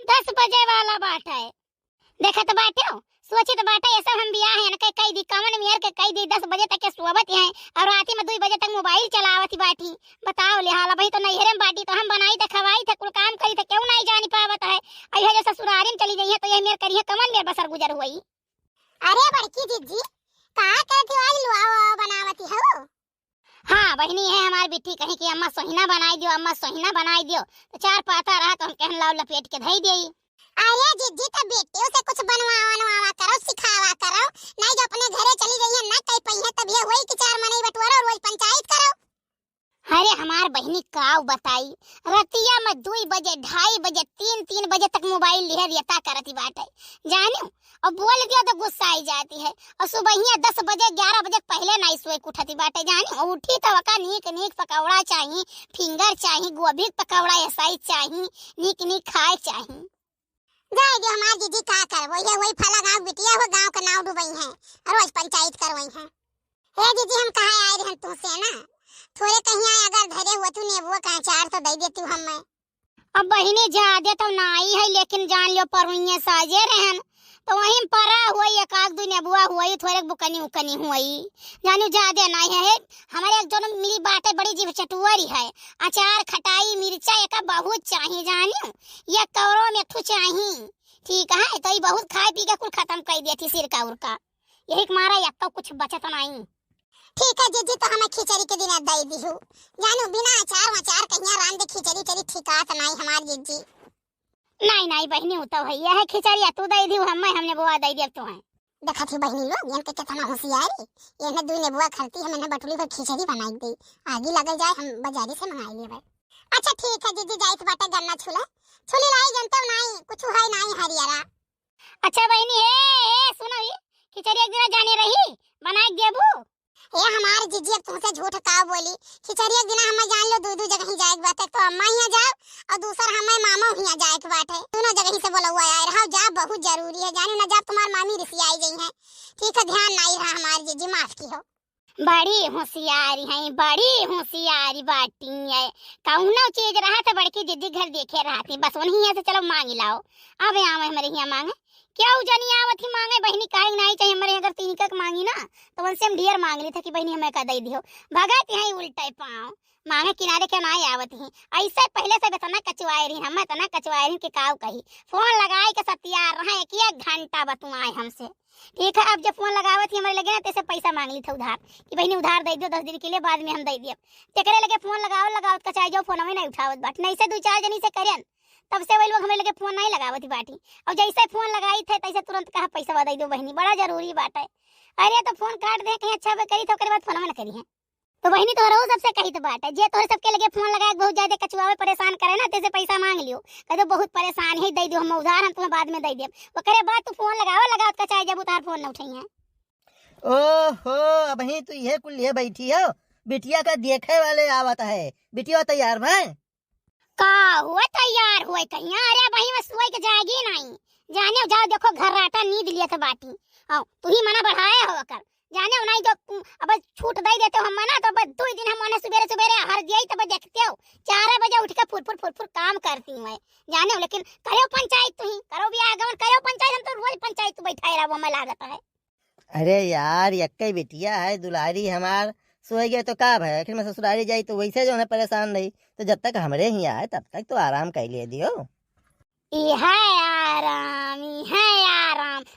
10 बजे वाला बात है। देखा तो बाटे हो, सोची तो बाटे ये सब हम बियाह है ना कई दी कमन मियर के कई दी 10 बजे तक के सोवत हैं और रात में 2 बजे तक मोबाइल चलावत बाटी। बताओ ले हाल भाई तो नैहरे में बाटी तो हम बनाई थे खवाई थे कुल काम करी थे क्यों नहीं जानी पावत है। अइहा जो ससुरारी में चली गई है तो ये मेर करिए कमन मेर बसर गुजर हुई। अरे बड़की जीजी का करती आज लुआ बनावती हो? हाँ बहनी है हमारी बिट्टी कहीं कि अम्मा सोहिना बनाई दियो, अम्मा सोहिना बनाई दियो तो 4 पाता रहा तो हम कहन लाओ लपेट के धई देई। अरे जीजी तो बेटियों से कुछ बनवावा करो, सिखावा करो, नहीं जो अपने घरे चली गई है ना कहीं पहिया तब ये वही कि 4 मनी बटवारो रोज पंचायत करो। अरे हमार बहनी काव बताई रतिया में 2 बजे 2:30 बजे 3 बजे तक मोबाइल लिहर यता करती बाटे जानो और बोल दिया तो गुस्सा आई जाती है और सुबह 10 बजे 11 बजे पहले नहीं सोए उठती बाटे जानो। उठी तो वका नीक नीक पकौड़ा चाहिए, फिंगर चाहिए, गोभी पकौड़ा ऐसा ही चाहिए, नीक नीक खाए चाहिए। जाए जो हमार जीजी का करवो ये वही फला गांव बिटिया हो गांव का नाम डुबई है रोज पंचायत करवई है। हे जीजी हम कहां आए रहन तुमसे ना थोड़े कहीं आए अगर धरे हुआ तू नेबुआ का अचार तो दे देती हूं हम। अब बहिनी ज्यादा तो नहीं है लेकिन जान लियो परुइये साजे रहन तो वहीं परा हुई एक आग 2 नेबुआ हुई थोड़े बुकनी उकनी हुई जानो ज्यादा नहीं है। हमारे एक जोन मिली बात है बड़ी जीव चटुआरी है, अचार खटाई मिर्चा एक बहुत चाहिए जानो, ये कौरो में ठु चाहिए ठीक है तो ये बहुत खाए पी के कुल खत्म कर दिया थी सिरका उरका यही मारा या तो कुछ बचत नहीं। ठीक है जीजी तो हमें खिचड़ी के दिन दे दी हूं जानो बिना अचार कहिया रान दे खिचड़ी तेरी ठिकात नहीं हमार जीजी। नहीं बहनी होता भैया है खिचड़ी तू दे दी हमने बुआ दे दिया तो है। देखा थी बहनी लोग ये कितना होशियारी ये ने 2 नेबुआ खरती है मैंने बटुली पर खिचड़ी बनाई दी आगे लगे जाए हम बाजारी से मंगा लिए भाई। अच्छा ठीक है जीजी जाइत बाटा गन्ना छुला छुली लाई जनता नहीं कुछ है नहीं हरियारा। अच्छा बहनी हे सुनो ये खिचड़ी एक दिन जाने रही बनाई देबू। ये हमारे जीजी अब तुमसे झूठ का बोली खिचड़ी एक दिन हम जान लो 2 जगह ही जाए बात है तो अम्मा ही जाओ और दूसरा हमें मामा ही जाए के बात है दोनों जगह ही से बोला हुआ है रहा जा बहुत जरूरी है जाने ना जा तुम्हारी मामी रिसी आई गई है। ठीक है ध्यान नहीं रहा हमारे जीजी माफ की हो। बड़ी होशियारी है बड़ी होशियारी बाटी है कौनो चीज रहा तो बड़की दीदी घर देखे रहती बस वही है से चलो मांग लाओ अब आवे हमारे यहाँ मांगे क्या जानी आवत ही मांगे बहनी काहे नहीं चाहिए हमारे अगर 3 का मांगी ना तो उनसे हम ढेर मांग ली था कि बहनी हमें का दे दियो भगत यही उल्टा पाँव मांगे किनारे के ना आवत ही ऐसे पहले से बेतना कचवाए रही हम तना कचवाए रही के काव कही फोन लगाए के सतियार रहा 1 घंटा बतुआए हमसे। ठीक है अब जब फोन लगावत ही हमारे लगे ना तैसे पैसा मांग ली था उधार कि बहनी उधार दे दियो 10 दिन के लिए बाद में हम दे दिए तेकरे लगे फोन लगावत कचाई जाओ फोन में नहीं उठावत बाट नहीं से 2-4 जनी से करन तब से वही लोग हमें लगे फोन नहीं लगावती बाटी और जैसे फोन लगाई थे तैसे तुरंत कहा पैसा दे दो बहनी बड़ा जरूरी बात है। अरे तो फोन काट दे कहीं अच्छा करी तो बाद फोन में न करी है तो बहनी तो रहो सबसे कही तो बात है जे तोरे सबके लगे फोन लगाए बहुत ज्यादा कचुआवे परेशान करे ना तैसे पैसा मांग लियो कह दो बहुत परेशान है दे दो हम उधार हम तुम्हें बाद में दे देब वो करे बात तू फोन लगाओ कचाई जब उधार फोन न उठाई है। ओहो अब ही तू ये कुल ये बैठी हो बिटिया का देखे वाले आवत है बिटिया तैयार भाई का हुआ तैयार हुए कहीं अरे भाई मैं सोई के जाएगी नहीं जाने जाओ देखो घर राटा नींद लिया था बाटी हां तू ही मना बढ़ाया हो कर जाने नहीं तो अब छूट दे देते हो हम मना तो बस 2 दिन हम मने सुबेरे हर दिया तब देखते हो 4 बजे उठ के फुर काम करती हूं मैं जाने लेकिन करो पंचायत तू ही करो भी आगमन करो पंचायत हम तो रोज पंचायत बैठाए रहो हमें लागत है। अरे यार यक्के बिटिया है दुलारी हमार सोए गए तो का भाई आखिर में ससुरारी जाई तो वैसे जो है परेशान रही तो जब तक हमरे ही आए तब तक तो आराम कर लिए दियो। ये है आराम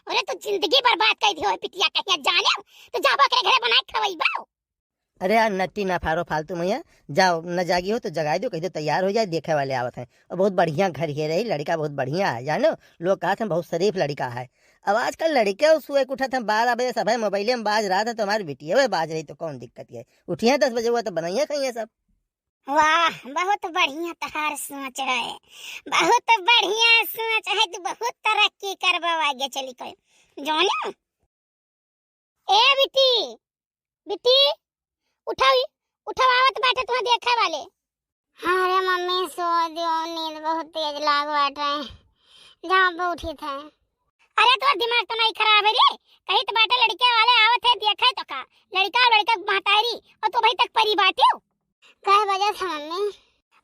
अरे तो जिंदगी बर्बाद कर दियो पिटिया कहिया जाने तो जाबा के घरे बना के खवाई बाओ। अरे यार नट्टी ना फारो फालतू मैया जाओ न जागी हो तो जगा दो कह दो तैयार हो जाए देखे वाले आवत हैं और बहुत बढ़िया घर ही रही लड़का बहुत बढ़िया है जानो लोग कहा था बहुत शरीफ लड़का है। अब आजकल लड़के सुबह उठा था 12 बजे सब मोबाइल में बाज रहा था तो हमारी बिटिया में बाज रही तो कौन दिक्कत है उठिए 10 बजे हुआ तो बनाइए खाइए सब। वाह बहुत बढ़िया तहार सोच है बहुत बढ़िया सोच है तू बहुत तरक्की करबा आगे चली कर जानो। ए बिटी उठाओ आवत बाटे तुम्हें देखे वाले। अरे मम्मी सो दियो नींद बहुत तेज लाग बाटे जहां पे उठी थे। अरे तो दिमाग तो नहीं खराब है रे कहीं तो बाटे लड़के वाले आवत है देखे तो का लड़का महतारी और तो भाई तक परी बाटे कई बजे से मम्मी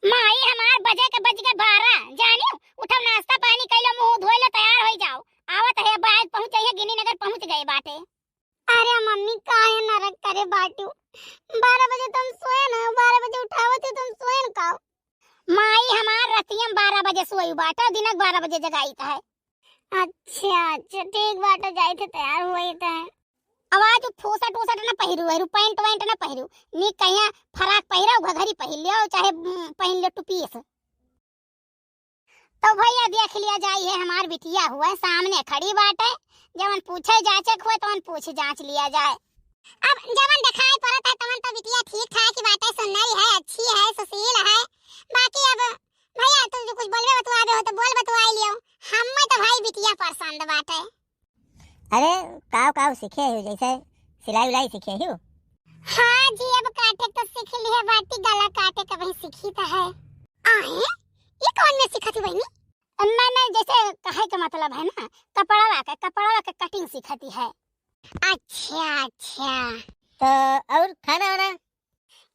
माई हमार बजे के बज गए 12 जानियो। उठो नाश्ता पानी कइलो मुंह धोइलो तैयार हो जाओ। आवत है बाद पहुंचे है गिनी नगर पहुंच गए बाटे। अरे मम्मी काहे नरक करे बाटू, 12 बजे तुम सोए ना, 12 बजे उठावत तुम सोए न का। माई हमार रतियम 12 बजे सोई बाटा दिनक 12 बजे जगाई है। अच्छा अच्छा ठीक बाटे, जाई थे तैयार हुई थे। आवाज फोसा टोसा ना पहिरू है पैंट वैंट ना पहिरू नी कहिया फराक पहिरा घघरी पहिर लियो चाहे पहिन ले टुपीस। तो भैया देख लिया जाई है हमार बिटिया हुआ सामने खड़ी बाटे। जवन पूछे जांचे हुए तो पूछ जांच लिया जाए। अब जवन दिखाई पड़त है तवन तो बिटिया ठीक ठाक ही बाटे, सुंदरी है, अच्छी है, सुशील है। बाकी अब भैया तुम जो कुछ बोलबे बतवा दे हो तो बोल बतवाई लियो। हमें तो भाई बिटिया पसंद बाटे। अरे काव सीखे हो जैसे सिलाई उलाई सीखे हो? हाँ जी अब काटे तो सीख ली है बाटी, गला काटे का वही सीखी तो है। आहे ये कौन में सीखती बहनी? मैंने जैसे कहे का मतलब है ना कपड़ा का कटिंग सिखाती है। अच्छा अच्छा तो और खाना वाना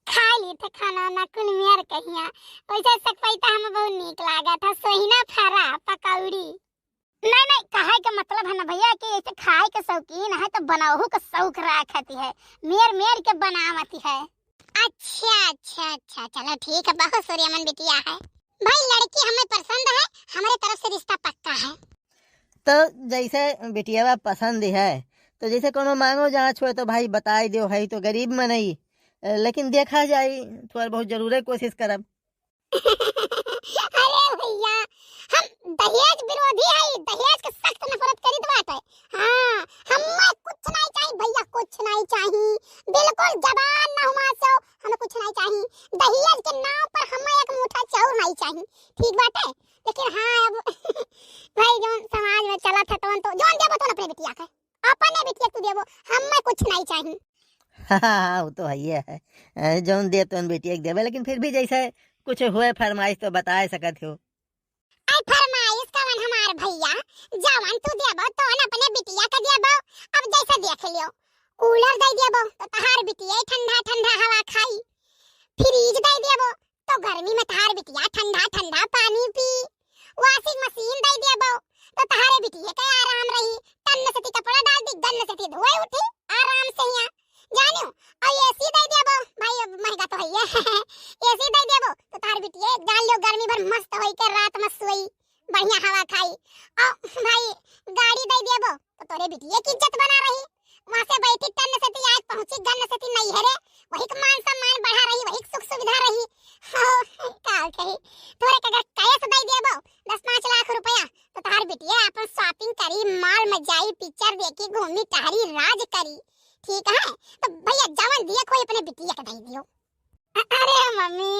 खा ली थे, खाना ना कुल मियार कहिया वैसे सकपैता हमें बहुत नीक लागा था, सोहिना फरा पकौड़ी। नहीं कहे का मतलब है ना भैया कि ऐसे खाए के शौकीन है तो बनाऊ का शौक रखती है, मेर के बनावती है। अच्छा अच्छा अच्छा चलो ठीक है, बहुत सूर्यमन बिटिया है भाई, लड़की हमें पसंद है, हमारे तरफ से रिश्ता पक्का है। तो जैसे बिटिया पसंद है तो जैसे कोनो मांगो जांच हो तो भाई बताई दो, है तो गरीब में नहीं लेकिन देखा जाए थोड़ा बहुत जरूर कोशिश करब। अरे भैया हम दहेज विरोधी है, दहेज के सख्त नफरत करी बात है। हाँ हमें कुछ नहीं चाहिए भैया, कुछ नहीं चाहिए, बिल्कुल जबान ना हुआ सो हमें कुछ नहीं चाहिए। दहेज के नाम पर हमें एक मुठा चाउर नहीं चाहिए, ठीक बात है। लेकिन हाँ अब भाई जो समाज में चला था तो जोन देबो तो अपने बिटिया के, अपने बिटिया तू देबो, हमें कुछ नहीं चाहिए। हाँ वो तो है जौन दे तो बेटिया के देवे, लेकिन फिर भी जैसे कुछ हुए फरमाइश तो बता सकत हो। आई फरमाइश कवन हमार भैया, जवन तू देबो तो अपने बिटिया के देबो। अब जैसे देख लियो कूलर दे देबो तो तहार बिटिया ठंडा ठंडा हवा खाई, फ्रिज दे देबो तो गर्मी में तहार बिटिया ठंडा ठंडा पानी पी, वॉशिंग मशीन दे देबो तो तहारे बिटिया के आराम रही, तन से कपड़ा डाल दी गन से धोए उठी आराम से यहाँ जानियो। और एसी दे देबो भाई, अब महंगा तो है एसी दे देबो तो तहार बिटिया डाल लो गर्मी भर मस्त होई के रात में सोई बढ़िया हवा खाई। और भाई गाड़ी दे देबो तो तोरे बिटिया की इज्जत बना रही, वहां से बैठी टन से आज पहुंची गन से नहीं है रे, वही का मान सम्मान बढ़ा रही, वही सुख सुविधा रही। का कही तोरे के अगर कैश दे देबो 10-5 लाख रुपया तो तहार बिटिया अपन शॉपिंग करी, मॉल में जाई, पिक्चर देखी, घूमी टहरी, राज करी, ठीक है। तो भैया जवन दिया कोई अपने बिटिया के दे दियो। अरे मम्मी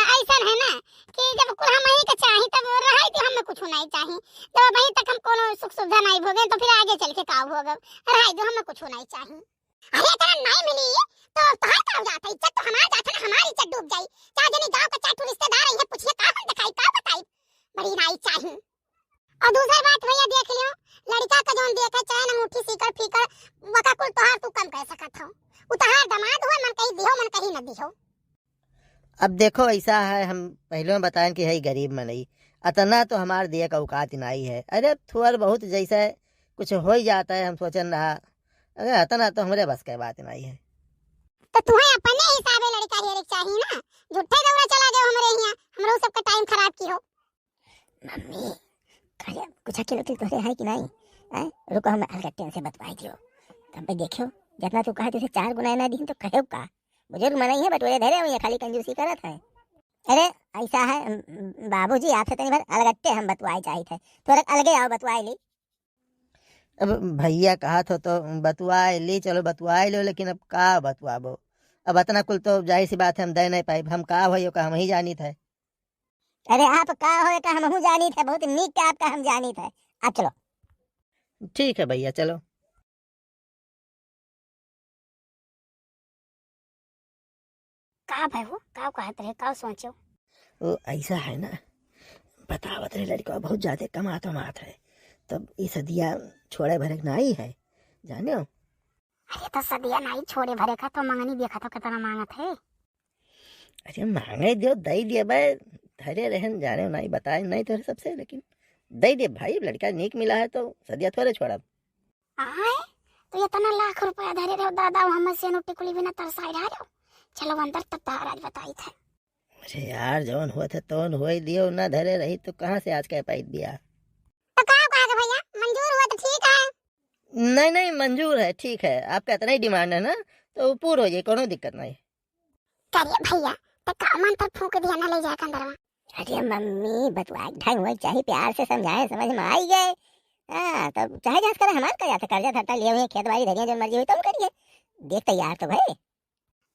ऐसा है ना कि जब कुल हम ही के चाही तब रही थी, हमें कुछ नहीं चाही, जब वहीं तक हम कोनो सुख सुविधा नहीं भोगे तो फिर आगे चल के का होगा, रही जो हमें कुछ नहीं चाही। अरे तेरा नहीं मिली तो तोहर का हो जाता, इज्जत तो हमार जाता ना, हमारी इज्जत डूब जाई। चाहे जनी गांव का चाटू रिश्तेदार है पूछिए का हम दिखाई का बताई, बड़ी नहीं चाही। और दूसरी बात भैया देख लियो लड़का का जोन देखे चाहे ना मुट्ठी सीकर फीकर वका कुल तोहार तू कम कह सकत हो, उतहार दामाद हो मन कहीं दिहो मन कहीं न दिहो। अब देखो ऐसा है, हम पहले में बताएं कि है गरीब में नहीं, अतना तो हमारे दिए का औकात नहीं है। अरे थोड़ा बहुत जैसे कुछ हो ही जाता है, हम सोचन रहा अगर अतना तो हमारे बस के बात नहीं है। तो तुम्हें अपने हिसाबे लड़का हेरे चाहिए ना, झूठे दौड़ा चला गए हमरे यहाँ, हमरो सबका टाइम खराब की हो। मम्मी कहे कुछ अकेले तोरे है कि नहीं है, रुको हम अलगट्टे से बतवाई दियो तब पे देखियो, जितना तू कहे तुझे 4 गुना ना दी तो कहे का बुजुर्ग मना ही है बटोरे धरे हुए खाली कंजूसी करत है। अरे ऐसा है बाबूजी आपसे तनी भर अलगट्टे हम बतवाई चाहिए थे, थोड़ा अलगे आओ बतवाई ली। अब भैया कहा तो बतवाए ली, चलो बतवाई लो, लेकिन अब का बतवाबो, अब इतना कुल तो जाहिर सी बात है हम दे नहीं पाए, हम का हो का हम ही जानी थे। अरे आप का हो का हम जानी थे, बहुत नीक का आपका हम जानी थे। आप चलो ठीक है भैया चलो। का भाई हो का कहत रहे का सोचो? वो ऐसा है ना, बतावत रहे लड़का बहुत ज्यादा कमात है, तब ये सदिया छोड़े भरे नहीं है जाने हो। अरे तो सदिया नहीं छोड़े भरे का तो मंगनी देखा तो कितना मांगत है। अरे मांगे दियो दई दिए भाई, धरे रहन जाने नहीं बताए नहीं तो सबसे, लेकिन दई दे भाई, लड़का नीक मिला है तो सदिया थोड़े छोड़ा। आए तो इतना लाख रुपया धरे रहो दादा, हम से टिकुली बिना तरसाई रहो। चलो अंदर तब ताराज बताई थे। अरे यार जौन हुआ था तो हो ही दियो, ना धरे रही तो कहाँ से आज कह पाई दिया। तो कहा कहा भैया मंजूर हुआ तो ठीक है। नहीं नहीं मंजूर है, ठीक है, आपका इतना ही डिमांड है ना तो पूरा हो जाए, कोनो दिक्कत नहीं। करिए भैया तो कामन पर फूक दिया ना ले जाए अंदर में। अरे मम्मी बतवा ढंग में चाहिए, प्यार से समझाए, समझ में आई गए। हाँ तब चाहे जांच करे, हमारे का जाता कर्जा धरता लिए हुए, खेत बाड़ी धरिए, जो मर्जी हुई तुम करिए, देख तैयार तो भाई।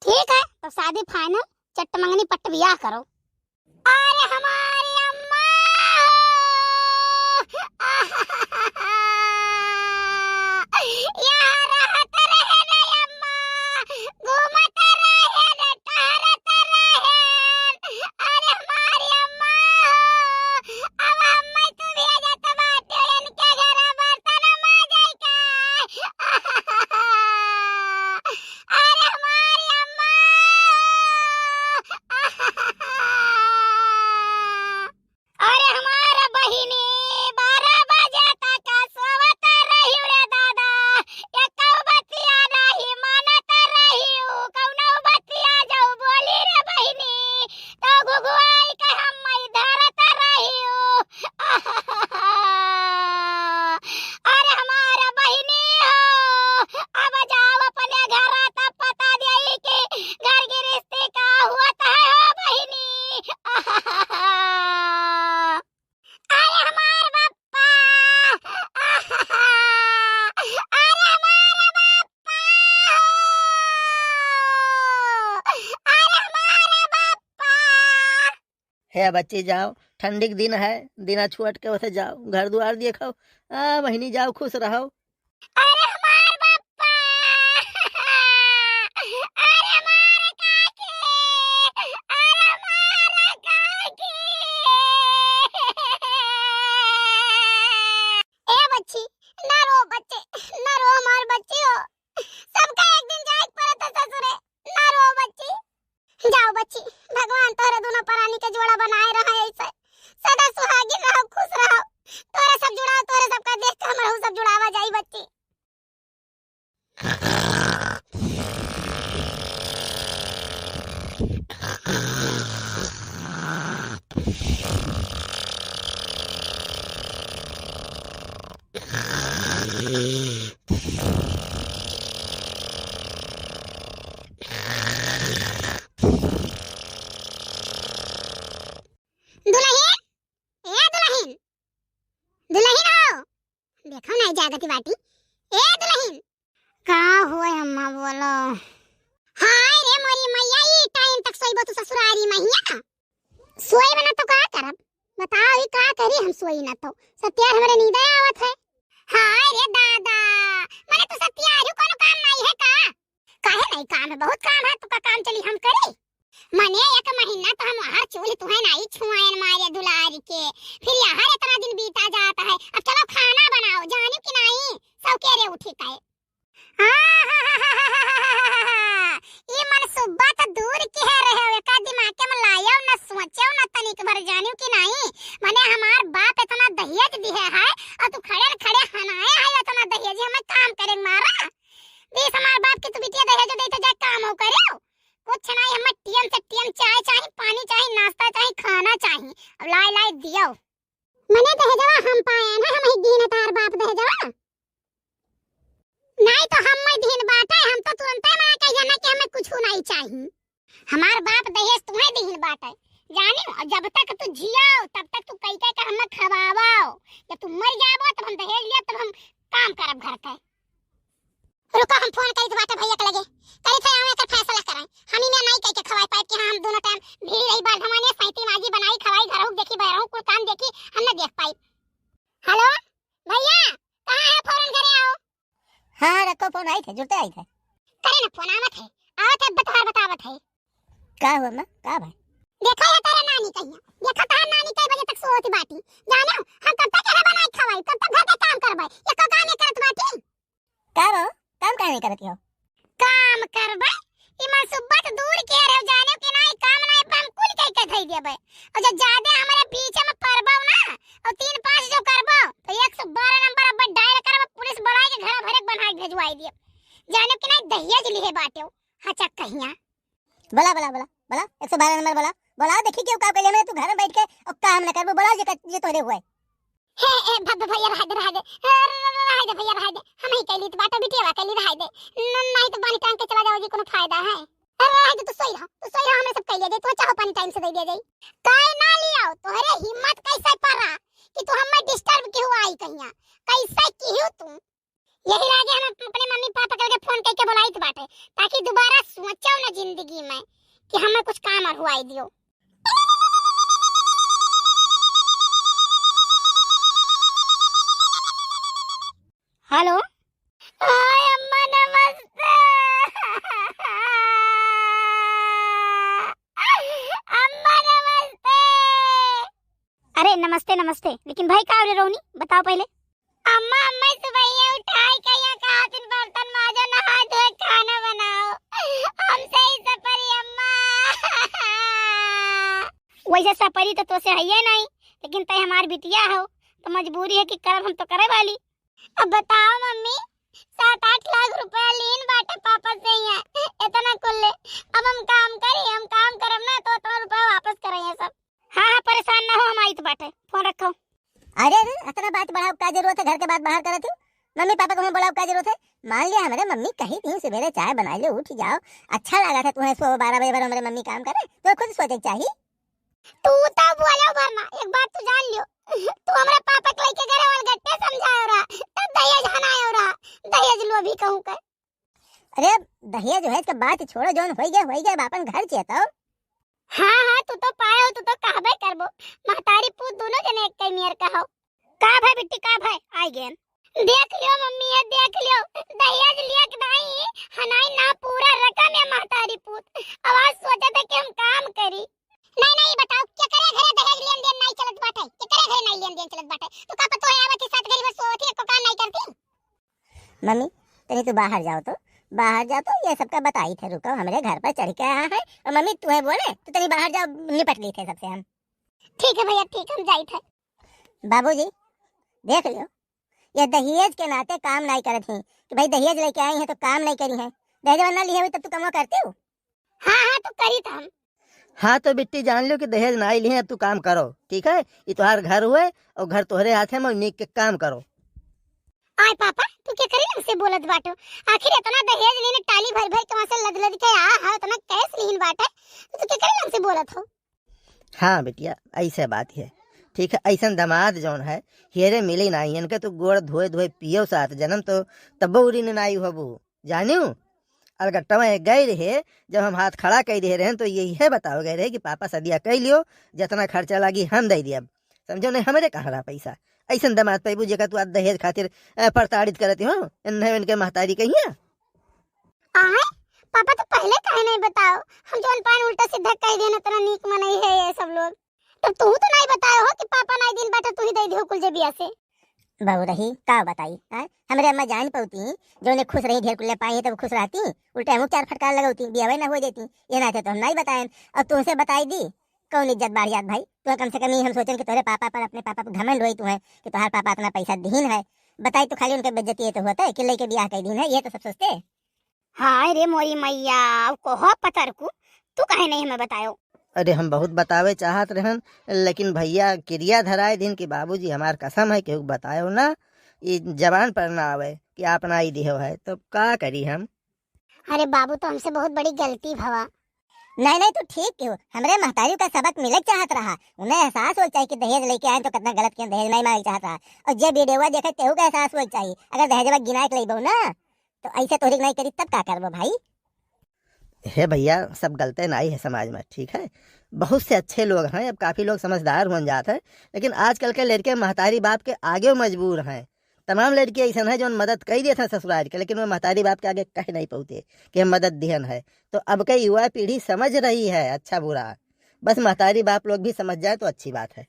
ठीक है तो शादी फाइनल, चट्ट मंगनी पट्ट बियाह करो। अरे हमारी अम्मा यहाँ रहत रहे रे अम्मा, घूमत रहे रे, टहरत रहे। अरे हमारी अम्मा अब हम तू भेजत बाटे इनके घर बर्तन मांजे का। अरे हमारी अम्मा अरे हमारा बहिनी 12 बजे तक सोवत रही रे दादा, एक बतिया नहीं मानत रही, कौनो बतिया जाऊ बोली रे बहिनी तो गुगुआई के हम धरत रही। अरे हमारा बहिनी हो अब जाओ अपने घर, तब पता दिया कि घर की रिश्ते का होता है हो बहिनी। अरे हमार बाप्पा अरे हमारा बाप्पा अरे हमारा बाप्पा। है बच्चे जाओ, ठंडी के दिन है, दिना छुअट के वैसे जाओ, घर द्वार देखो, बहिनी जाओ, खुश रहो। अरे हमार बाप्पा अरे हमारा काकी अरे हमारा काकी। ए बच्ची ना रो, बच्चे ना रो, हमार बच्ची हो, सबका एक दिन जाए पड़ता ससुरे, ना रो बच्ची। जाओ बच्ची, भगवान तोरे दोनों प्राणी के जोड़ा बनाए रहा ऐसे, सदा सुहागी रहो, खुश रहो, तोरे सब जुड़ाओ, तोरे सबका देख के हमर सब जुड़ावा जाई बच्ची। दुल्हन ए दुल्हन, दुल्हन हो, देखो नहीं जागती बाटी। ए दुल्हन का हुए अम्मा बोलो। हाय रे मोरी मैया, ई टाइम तक सोईबो तू ससुरारी मैया? सोई बना तो का करब, बताओ ई का करी, हम सोई ना तो सत्यार हमरे नींद आवत है। हाय रे दादा, माने तू सत्यारू कोनो काम नहीं है का? काहे नहीं काम है, बहुत काम है, तो का काम चली हम करे। मने एक महीना तो हम हर चूल्हे तुहे नहीं छुआएन मारे दुलारी के, फिर यहाँ इतना दिन बीता जाता है, अब चलो खाना बनाओ, जानी कि नहीं सब कह रहे उठी काहे। ई मन सुब्बा तो दूर की है रहे हो, का दिमाग में लायो न सोचो न तनिक भर जानियो कि नहीं, मने हमार बाप इतना दहेज दिए है और तू खड़े खड़े हनाए है इतना दहेज, हमें काम करे मारा देश हमार बाप की तू बिटिया दहेज दे तो जा काम हो करे कुछ नहीं, हमें टीएम से टीएम चाय चाहिए, पानी चाहिए, नाश्ता चाहिए, खाना चाहिए, अब लाई लाई दियो। मने दहेजवा हम पाए ना, हम ही दीन तार बाप दहेजवा नहीं तो हम में दीन बाटे, हम तो तुरंत ही मना कहिया ना कि हमें कुछ नहीं चाहिए, हमार बाप दहेज तुम्हें दीन बाटे जानी, और जब तक तू जियाओ तब तक तू कई कई का हमें खवावाओ, जब तू मर जाबो तब हम दहेज लिया तब हम काम करब घर के। रुको हम फोन करी बाटे भैया के लगे करी थे आवे का फैसला कराई, हम ही में नहीं कह के खवाई पाए कि हम दोनों टाइम भीड़ रही बार हमारे सैती माजी बनाई खवाई घरों देखी बहरों कुल काम देखी हम न देख पाई। हेलो भैया कहां है, फौरन घरे आओ। हाँ रखो फोन, आई थे जुड़ते आई थे, करे ना फोन आवत है बतावत है का हुआ मां, का भाई देखा है तेरे नानी कहिया, देखा तार नानी कई बजे तक सोती बाटी, जानो हम कब तक घर बनाई खवाई, कब तक घर का काम करबै, ये का काम करत बाटी, का रो काम नहीं करती हो, काम करबै इमन सुब्बत दूर के रह जाने के नहीं काम नहीं बोला बोला बोला बोला 112 नंबर बोला बोला। देखी क्यों का पहले मैं तू घर में बैठ के और काम न कर बोला ये तोरे हुए हे भैया रह दे भैया रह दे हम ही कैली तो बाटा बिटिया कैली रह दे नहीं तो पानी टांग के चला जाओ जी कोनो फायदा है। रह दे तू सोई रहा हमें सब कैले दे तू चाहो पानी टाइम से दे दे जाई काय ना लियाओ तोहरे हिम्मत कैसे पड़ा कि तू हमें डिस्टर्ब क्यों आई कहिया कैसे कियो तू। यही लागे हम अपने मम्मी पापा के फोन करके बुलाइत बाटे ताकि दोबारा सोचो ना जिंदगी में कि हमें कुछ काम और हुआई दियो। हेलो हाय अम्मा नमस्ते अम्मा नमस्ते। अरे नमस्ते नमस्ते लेकिन भाई का रोनी बताओ पहले। अम्मा अम्मा सुबह उठाई कहिया कहा दिन बर्तन माजो नहा धोए खाना बनाओ हमसे ही सफरी अम्मा। वैसे सफरी तो से है नहीं लेकिन तय हमार बिटिया हो तो मजबूरी है कि करब हम तो करे वाली। अब बताओ मम्मी 7-8 लाख रुपया लीन बाटे पापा से ही है इतना कुल ले अब हम काम करब ना तो इतना रुपया वापस करेंगे सब। हाँ परेशान ना हो हम आई तो बाटे फोन रखो। अरे इतना बात बढ़ाओ का जरूरत है घर के बात बाहर करत हूँ मम्मी पापा को मैं बोलाओ का जरूरत है। मान लिया हमारे मम्मी कहीं थी सवेरे चाय बना ले उठ जाओ अच्छा लगा था तुम्हें 12 बजे हमारे मम्मी काम करे तो खुद सोचे चाहिए। तू तो बोलो वरना एक बात तो जान लियो तू हमारे पापा के लेके घरे वाल गट्टे समझायो रहा तब दहेज हनायो रहा दहेज लो भी कहूं कर। अरे दहेज है इसका बात छोड़ो जोन हो गया बापन घर चेताओ। हाँ तू तो पाए हो तू तो कहबे करबो महतारी पूत दोनों जने एक कई मियर कहो का भाई बिट्टी का भाई आई गेन देख लियो मम्मी है देख लियो दहेज लिया के नहीं हनाई ना पूरा रकम है महतारी पूत आवाज सोचा था कि हम काम करी। नहीं बताओ क्या करे घरे दहेज लेन देन नहीं चलत बाटे क्या करे घरे नहीं लेन देन चलत बाटे तो का पतो है आवत साथ गरीब सोती को काम नहीं करती। मम्मी तनी तू बाहर जाओ तो ये सबका बताई थे रुको हमारे घर पर चढ़ के आया है और मम्मी तुम्हें बोले तो तनी बाहर जाओ निपट ली थे सबसे हम। ठीक है भैया ठीक हम जाई थे। बाबूजी देख लियो ये दहेज के नाते काम नहीं करत ही कि भाई दहेज लेके आई है तो काम नहीं करी है दहेज वरना लिए हुई तब तू कम करती हो। हाँ तो करी था हम। हाँ तो बिट्टी जान लो कि दहेज ना ही लिए अब तू काम करो ठीक है ये तुम्हार घर हुए और घर तुम्हारे हाथ है नीक के काम करो। आय पापा तू क्या करी हमसे बोलत बाटो आखिर इतना दहेज लेने टाली भर भर के वहां से लद के आ इतना कैस लीन बाटे तो तू क्या करी हमसे बोलत हो। हाँ बिटिया ऐसे बात है ठीक है ऐसा दामाद जौन है हेरे मिली नहीं इनके तो गोड़ धोए धोए पियो साथ जन्म तो तब उरी नाई होबू जानियो अलगट्टा में गए रहे जब हम हाथ खड़ा कर दे रहे तो यही है बताओ गए रहे कि पापा सदिया कह लियो जितना खर्चा लगी हम दे दिया समझो नहीं हमारे कहाँ रहा पैसा ऐसा दमाद पैबू जेका तू आज दहेज खातिर प्रताड़ित करती हो इनके महतारी कहिया। आए पापा तो पहले कहे नहीं बताओ हम जोन पान उल्टा सीधा कह देना इतना नीक मनाई है ये सब लोग तब तू तो नहीं बतायो हो कि पापा नहीं दिन बाटा तू ही दे दियो कुल जबिया से। बहू रही का बताई हमारे अम्मा जान पौती जो ने खुश रही ढेर कुल्ले पाई तब खुश रहती उल्टा मुँह 4 फटकार लगौती बियाह ना हो जाती ये ना थे तो हम नहीं बताए अब तुमसे बताई दी कौन इज्जत बाढ़ जात भाई तो कम से कम हम सोचें कि तुम्हारे पापा पर अपने पापा पर घमंड हुई तुम्हें कि तुम्हारे पापा इतना पैसा दीन है बताई तो खाली उनके बेइज्जती ये तो होता है कि लेके ब्याह कर दीन है ये तो सब सोचते। हाँ रे मोरी मैया को पतर को तू कहे नहीं हमें बतायो। अरे हम बहुत बतावे चाहत रहन लेकिन भैया क्रिया धराए दिन कि बाबूजी हमार कसम है कि बतायो ना ये जबान पर ना आवे कि आप ना ही दियो है तो का करी हम। अरे बाबू तो हमसे बहुत बड़ी गलती भवा। नहीं तो ठीक क्यों हमारे महतारी का सबक मिलक चाहत रहा उन्हें एहसास हो चाहिए कि दहेज लेके आए तो कितना गलत किया दहेज नहीं मांग चाहत रहा और जब वीडियो देखे तेहू का एहसास हो चाहिए अगर दहेज गिना के लेबो ना तो ऐसे तोहरी नहीं करी तब का करबो भाई। हे भैया सब गलते नहीं है समाज में ठीक है बहुत से अच्छे लोग हैं अब काफ़ी लोग समझदार हो जाते हैं लेकिन आजकल के लड़के महतारी बाप के आगे मजबूर हैं। तमाम लड़के ऐसा है जो मदद कर दिए थे ससुराल के लेकिन वो महतारी बाप के आगे कह नहीं पाते कि हम मदद दिहन है। तो अब के युवा पीढ़ी समझ रही है अच्छा बुरा बस महतारी बाप लोग भी समझ जाए तो अच्छी बात है।